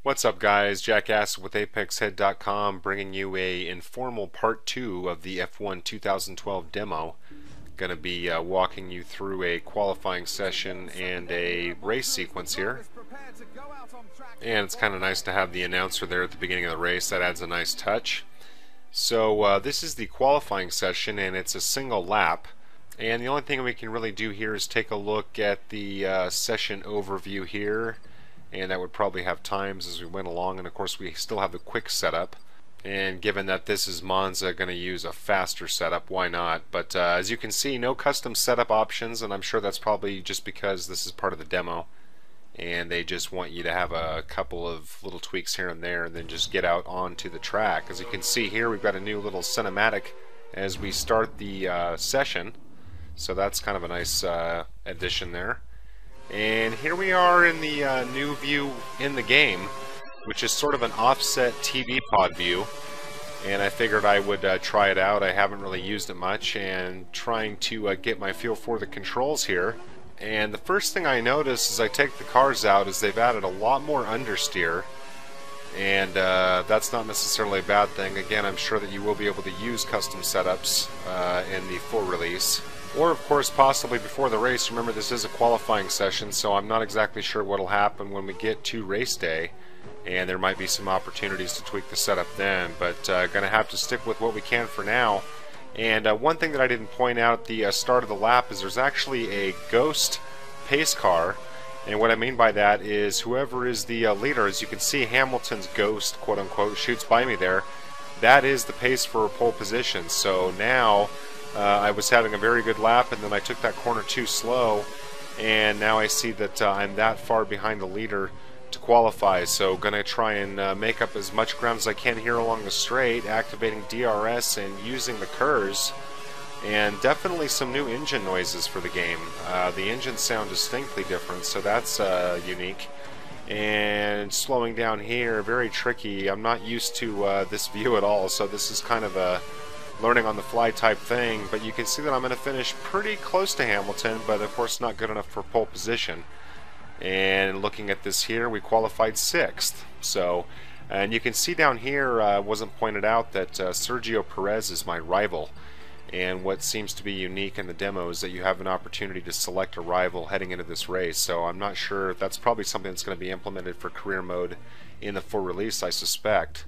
What's up, guys? Jackass with ApexHead.com, bringing you a informal part 2 of the F1 2012 demo. Going to be walking you through a qualifying session and a race sequence here. And it's kind of nice to have the announcer there at the beginning of the race. That adds a nice touch. So this is the qualifying session, and it's a single lap. And the only thing we can really do here is take a look at the session overview here. And that would probably have times as we went along, and of course we still have the quick setup, and given that this is Monza, going to use a faster setup, why not? But as you can see, no custom setup options, and I'm sure that's probably just because this is part of the demo and they just want you to have a couple of little tweaks here and there and then just get out onto the track. As you can see here, we've got a new little cinematic as we start the session, so that's kind of a nice addition there. And here we are in the new view in the game, which is sort of an offset TV pod view. And I figured I would try it out. I haven't really used it much, and trying to get my feel for the controls here. And the first thing I notice as I take the cars out is they've added a lot more understeer. And that's not necessarily a bad thing. Again, I'm sure that you will be able to use custom setups in the full release. Or, of course, possibly before the race. Remember, this is a qualifying session, so I'm not exactly sure what will happen when we get to race day. And there might be some opportunities to tweak the setup then. But going to have to stick with what we can for now. And one thing that I didn't point out at the start of the lap is there's actually a ghost pace car. And what I mean by that is whoever is the leader, as you can see, Hamilton's ghost, quote-unquote, shoots by me there. That is the pace for pole position. So now I was having a very good lap, and then I took that corner too slow, and now I see that I'm that far behind the leader to qualify. So going to try and make up as much ground as I can here along the straight, activating DRS and using the KERS. And definitely some new engine noises for the game. The engines sound distinctly different, so that's unique. And slowing down here, very tricky. I'm not used to this view at all, so this is kind of a learning on the fly type thing, but you can see that I'm going to finish pretty close to Hamilton, but of course not good enough for pole position. And looking at this here, we qualified 6th. So, and you can see down here, wasn't pointed out that Sergio Perez is my rival. And what seems to be unique in the demo is that you have an opportunity to select a rival heading into this race. So I'm not sure if that's probably something that's going to be implemented for career mode in the full release, I suspect.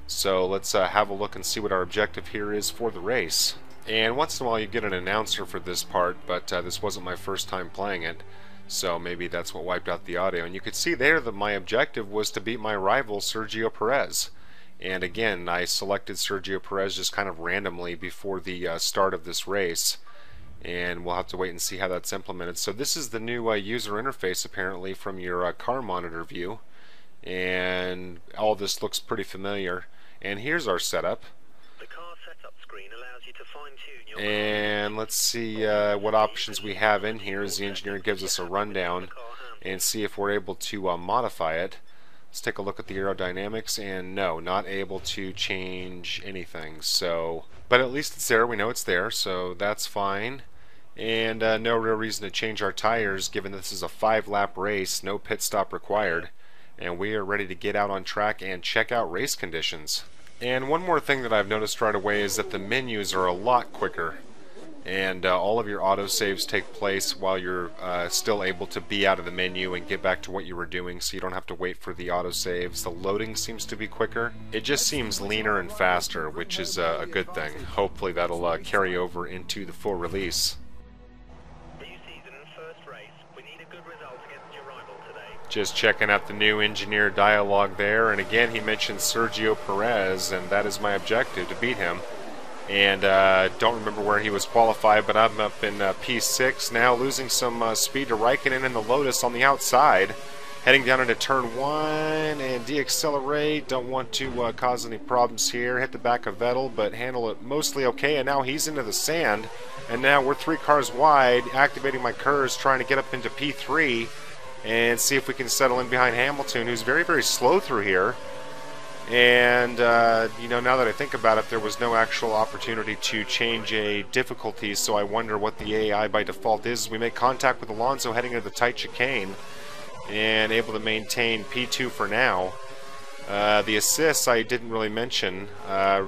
So let's have a look and see what our objective here is for the race. And once in a while you get an announcer for this part, but this wasn't my first time playing it, so maybe that's what wiped out the audio. And you could see there that my objective was to beat my rival Sergio Perez. And again, I selected Sergio Perez just kind of randomly before the start of this race, and we'll have to wait and see how that's implemented. So this is the new user interface apparently from your car monitor view, and all this looks pretty familiar. And here's our setup. The car setup screen allows you to fine-tune your and let's see what options we have in here as the engineer gives us a rundown and see if we're able to modify it. Let's take a look at the aerodynamics, and no, not able to change anything. So, but at least it's there. We know it's there, so that's fine. And no real reason to change our tires given this is a 5-lap race, no pit stop required. And we are ready to get out on track and check out race conditions. And one more thing that I've noticed right away is that the menus are a lot quicker, and all of your autosaves take place while you're still able to be out of the menu and get back to what you were doing, so you don't have to wait for the autosaves. The loading seems to be quicker. It just seems leaner and faster, which is a good thing. Hopefully that'll carry over into the full release. Just checking out the new engineer dialogue there, and again he mentions Sergio Perez, and that is my objective, to beat him. And don't remember where he was qualified, but I'm up in P6 now, losing some speed to Raikkonen in the Lotus on the outside, heading down into turn 1 and deaccelerate. Don't want to cause any problems here. Hit the back of Vettel, but handle it mostly okay. And now he's into the sand, and now we're 3 cars wide, activating my KERS, trying to get up into P3 and see if we can settle in behind Hamilton, who's very, very slow through here. And, you know, now that I think about it, there was no actual opportunity to change a difficulty, so I wonder what the AI by default is. We make contact with Alonso heading into the tight chicane, and able to maintain P2 for now. The assists I didn't really mention.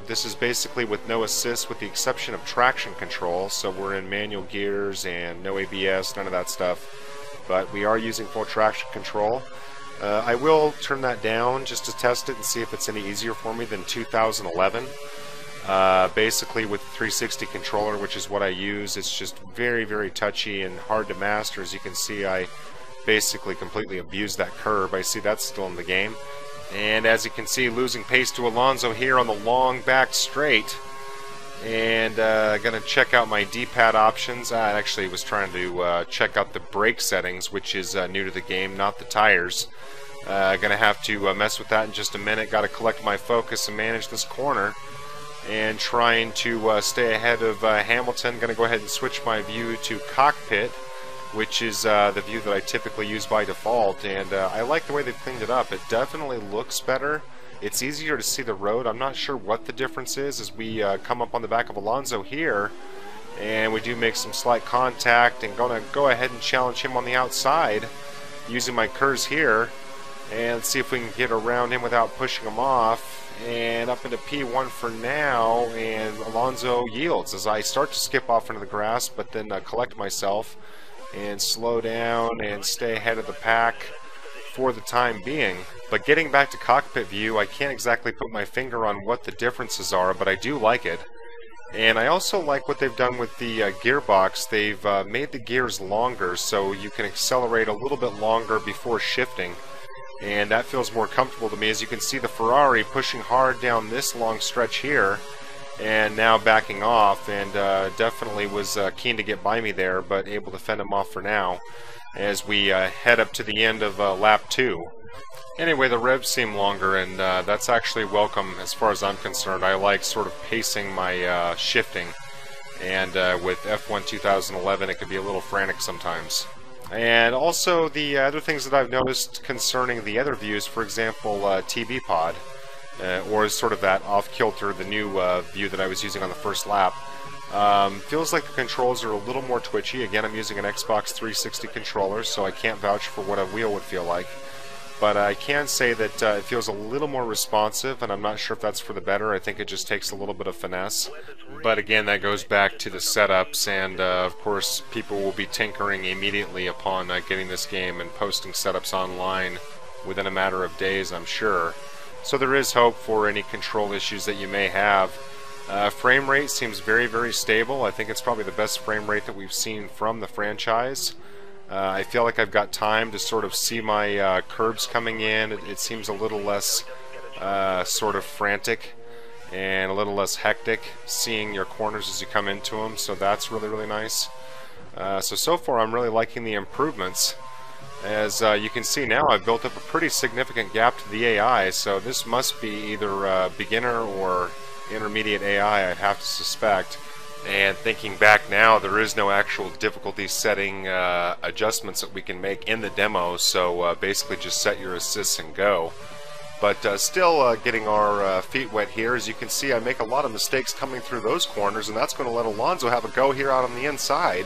This is basically with no assists with the exception of traction control, so we're in manual gears and no ABS, none of that stuff. But we are using full traction control. I will turn that down just to test it and see if it's any easier for me than 2011. Basically with the 360 controller, which is what I use, it's just very, very touchy and hard to master. As you can see, I basically completely abused that curb. I see that's still in the game. And as you can see, losing pace to Alonso here on the long back straight. And gonna check out my D-pad options. I actually was trying to check out the brake settings, which is new to the game, not the tires. Gonna have to mess with that in just a minute. Got to collect my focus and manage this corner. And trying to stay ahead of Hamilton. Gonna go ahead and switch my view to cockpit, which is the view that I typically use by default. And I like the way they've cleaned it up. It definitely looks better. It's easier to see the road. I'm not sure what the difference is as we come up on the back of Alonso here. And we do make some slight contact and gonna go ahead and challenge him on the outside using my curves here. And see if we can get around him without pushing him off. And up into P1 for now. And Alonso yields as I start to skip off into the grass, but then collect myself and slow down and stay ahead of the pack for the time being. But getting back to cockpit view, I can't exactly put my finger on what the differences are, but I do like it. And I also like what they've done with the gearbox. They've made the gears longer so you can accelerate a little bit longer before shifting. And that feels more comfortable to me. As you can see, the Ferrari pushing hard down this long stretch here and now backing off, and definitely was keen to get by me there, but able to fend him off for now as we head up to the end of lap 2. Anyway, the revs seem longer, and that's actually welcome as far as I'm concerned. I like sort of pacing my shifting, and with F1 2011 it can be a little frantic sometimes. And also the other things that I've noticed concerning the other views, for example TV pod, or sort of that off-kilter, the new view that I was using on the first lap. Feels like the controls are a little more twitchy. Again, I'm using an Xbox 360 controller, so I can't vouch for what a wheel would feel like. But I can say that it feels a little more responsive, and I'm not sure if that's for the better. I think it just takes a little bit of finesse. But again, that goes back to the setups, and of course people will be tinkering immediately upon getting this game and posting setups online within a matter of days, I'm sure. So there is hope for any control issues that you may have. Frame rate seems very, very stable. I think it's probably the best frame rate that we've seen from the franchise. I feel like I've got time to sort of see my curbs coming in. It seems a little less sort of frantic and a little less hectic seeing your corners as you come into them, so that's really, really nice. So far I'm really liking the improvements. As you can see now, I've built up a pretty significant gap to the AI, so this must be either beginner or intermediate AI, I'd have to suspect. And thinking back now, there is no actual difficulty setting adjustments that we can make in the demo, so basically just set your assists and go. But still getting our feet wet here. As you can see, I make a lot of mistakes coming through those corners, and that's going to let Alonso have a go here out on the inside.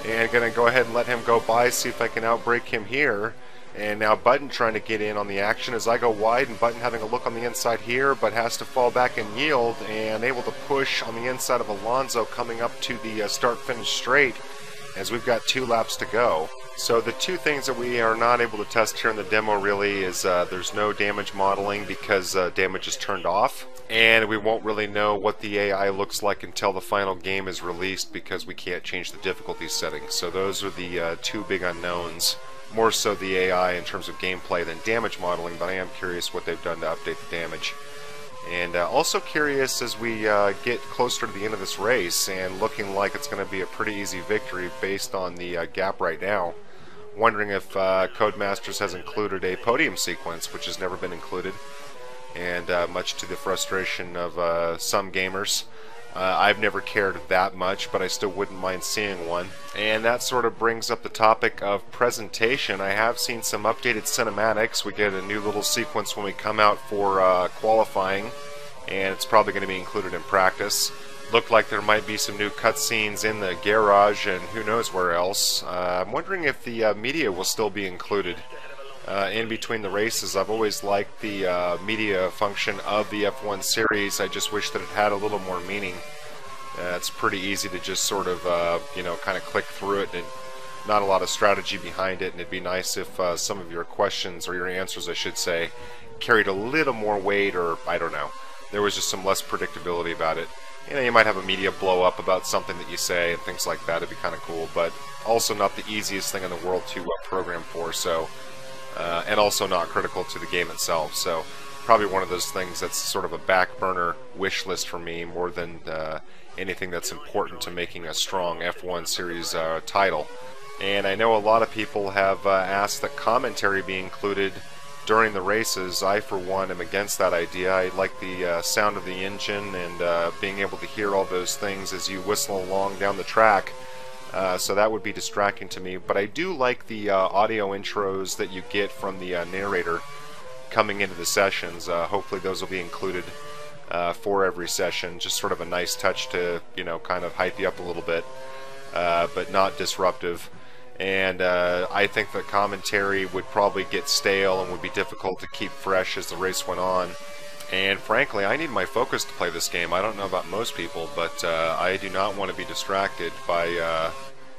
And going to go ahead and let him go by, see if I can outbrake him here. And now Button trying to get in on the action as I go wide, and Button having a look on the inside here, but has to fall back and yield, and able to push on the inside of Alonso coming up to the start-finish straight, as we've got 2 laps to go. So the 2 things that we are not able to test here in the demo really is there's no damage modeling because damage is turned off, and we won't really know what the AI looks like until the final game is released because we can't change the difficulty settings. So those are the 2 big unknowns. More so the AI in terms of gameplay than damage modeling, but I am curious what they've done to update the damage. And also curious as we get closer to the end of this race, and looking like it's going to be a pretty easy victory based on the gap right now. Wondering if Codemasters has included a podium sequence, which has never been included, and much to the frustration of some gamers. I've never cared that much, but I still wouldn't mind seeing one. And that sort of brings up the topic of presentation. I have seen some updated cinematics. We get a new little sequence when we come out for qualifying, and it's probably going to be included in practice. Looked like there might be some new cutscenes in the garage and who knows where else. I'm wondering if the media will still be included in between the races. I've always liked the media function of the F1 series. I just wish that it had a little more meaning. It's pretty easy to just sort of, you know, kind of click through it, and not a lot of strategy behind it, and it'd be nice if some of your questions, or your answers I should say, carried a little more weight, or I don't know, there was just some less predictability about it. You know, you might have a media blow up about something that you say and things like that. It'd be kind of cool, but also not the easiest thing in the world to program for, so and also not critical to the game itself. So probably one of those things that's sort of a back burner wish list for me, more than anything that's important to making a strong F1 series title. And I know a lot of people have asked that commentary be included during the races. I, for one, am against that idea. I like the sound of the engine and being able to hear all those things as you whistle along down the track. So that would be distracting to me. But I do like the audio intros that you get from the narrator coming into the sessions. Hopefully those will be included for every session. Just sort of a nice touch to, you know, kind of hype you up a little bit, but not disruptive. And I think the commentary would probably get stale and would be difficult to keep fresh as the race went on. And frankly, I need my focus to play this game. I don't know about most people, but I do not want to be distracted by,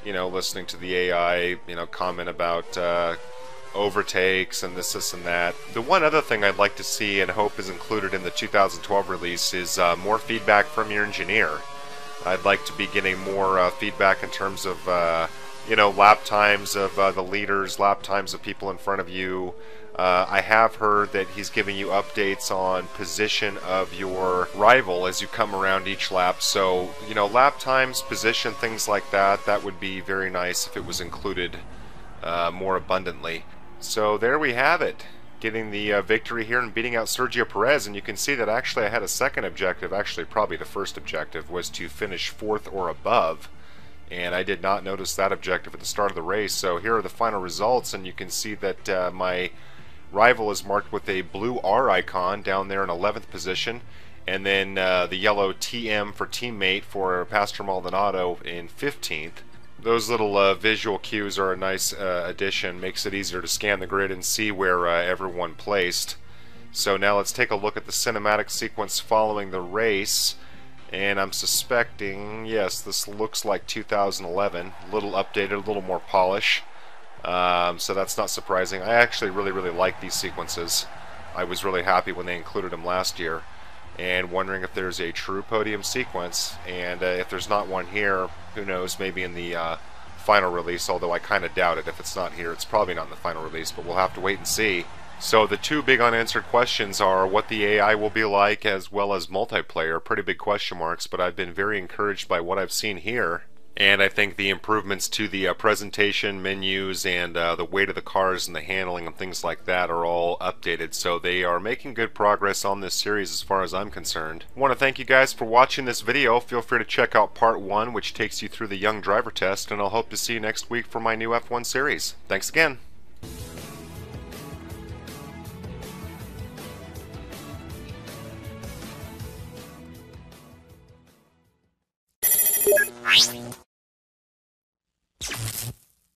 you know, listening to the AI, you know, comment about overtakes and this and that. The one other thing I'd like to see and hope is included in the 2012 release is more feedback from your engineer. I'd like to be getting more feedback in terms of, you know, lap times of the leaders, lap times of people in front of you. I have heard that he's giving you updates on position of your rival as you come around each lap. So, you know, lap times, position, things like that, that would be very nice if it was included more abundantly. So there we have it. Getting the victory here and beating out Sergio Perez. And you can see that actually I had a second objective, actually probably the first objective, was to finish 4th or above. And I did not notice that objective at the start of the race. So here are the final results, and you can see that my rival is marked with a blue R icon down there in 11th position, and then the yellow TM for teammate for Pastor Maldonado in 15th. Those little visual cues are a nice addition. Makes it easier to scan the grid and see where everyone placed. So now let's take a look at the cinematic sequence following the race. And I'm suspecting, yes, this looks like 2011. A little updated, a little more polish. So that's not surprising. I actually really like these sequences. I was really happy when they included them last year. And wondering if there's a true podium sequence. And if there's not one here, who knows, maybe in the final release, although I kind of doubt it. If it's not here, it's probably not in the final release, but we'll have to wait and see. So the two big unanswered questions are what the AI will be like, as well as multiplayer. Pretty big question marks, but I've been very encouraged by what I've seen here. And I think the improvements to the presentation, menus, and the weight of the cars and the handling and things like that are all updated. So they are making good progress on this series as far as I'm concerned. I want to thank you guys for watching this video. Feel free to check out part 1, which takes you through the young driver test, and I'll hope to see you next week for my new F1 series. Thanks again.